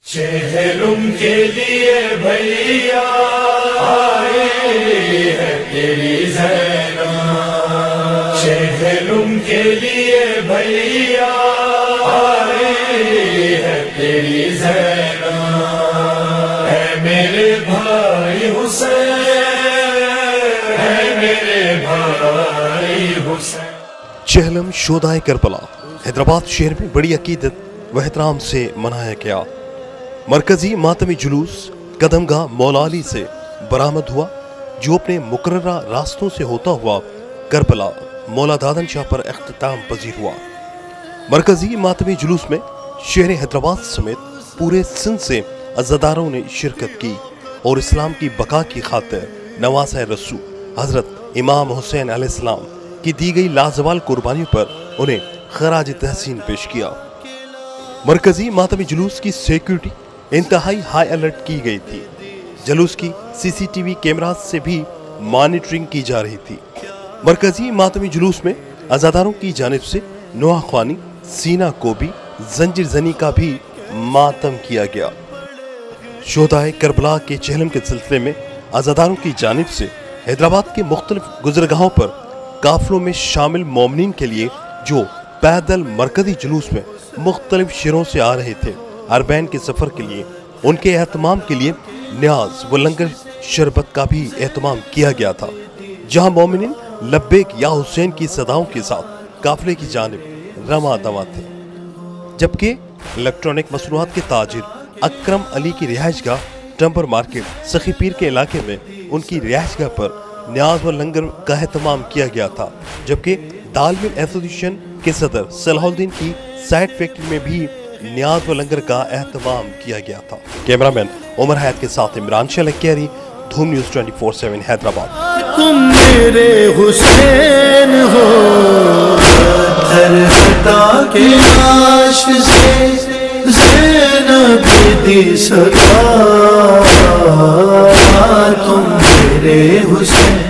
چہلم کے لیے بھیا آئی ہے تیری زینب، چہلم کے لیے بھیا آئی ہے تیری زینب، اے میرے بھائی حسین، اے میرے بھائی حسین۔ چہلم شہدائے کربلا حیدرآباد شہر میں بڑی عقیدت و احترام سے منایا گیا۔ مرکزی ماتمی جلوس قدم گاہ مولا علی سے برآمد ہوا، جو اپنے مقررہ راستوں سے ہوتا ہوا کربلا مولا دادن شاہ پر اختتام پذیر ہوا۔ مرکزی ماتمی جلوس میں شہر حیدرآباد سمیت پورے سندھ سے عزاداروں نے شرکت کی اور اسلام کی بقا کی خاطر نواسۂ رسول حضرت امام حسین علیہ السلام کی دی گئی لازوال قربانیوں پر انہیں خراج تحسین پیش کیا۔ مرکزی ماتمی جلوس کی سیکیورٹی انتہائی ہائی الرٹ کی گئی تھی۔ جلوس کی سی سی ٹی وی کیمرات سے بھی مانیٹرنگ کی جا رہی تھی۔ مرکزی ماتمی جلوس میں عزاداروں کی جانب سے نوحہ خوانی، سینہ کوبی، زنجیر زنی کا بھی ماتم کیا گیا۔ شہدائے کربلا کے چہلم کے سلسلے میں عزاداروں کی جانب سے حیدرآباد کے مختلف گزرگاہوں پر قافلوں میں شامل مومنین کے لیے جو پیدل مرکزی جلوس میں مختلف شہروں سے آ رہے تھے، عربین کے سفر کے لیے ان کے اہتمام کے لیے نیاز و لنگر شربت کا بھی اہتمام کیا گیا تھا، جہاں مومنین لبیک یا حسین کی صداؤں کے ساتھ قافلے کی جانب رواں دواں تھے، جبکہ الیکٹرانک مصنوعات کے تاجر اکرم علی کی رہائش گاہ ٹمبر مارکیٹ سخی پیر کے علاقے میں ان کی رہائش گاہ پر نیاز و لنگر کا اہتمام کیا گیا تھا، جبکہ دال مل ایسوسیشن کے صدر صلاح الدین کی سائٹ فیکٹری میں بھی نیاز و لنگر کا اہتمام کیا گیا تھا۔ کیمرامین عمر حیات کے ساتھ عمران شاہ لکیری، دھوم نیوز 24/7 حیدرآباد۔ تم میرے حسین ہو، درختا کے عاشق سے زینب دی صدا، تم میرے حسین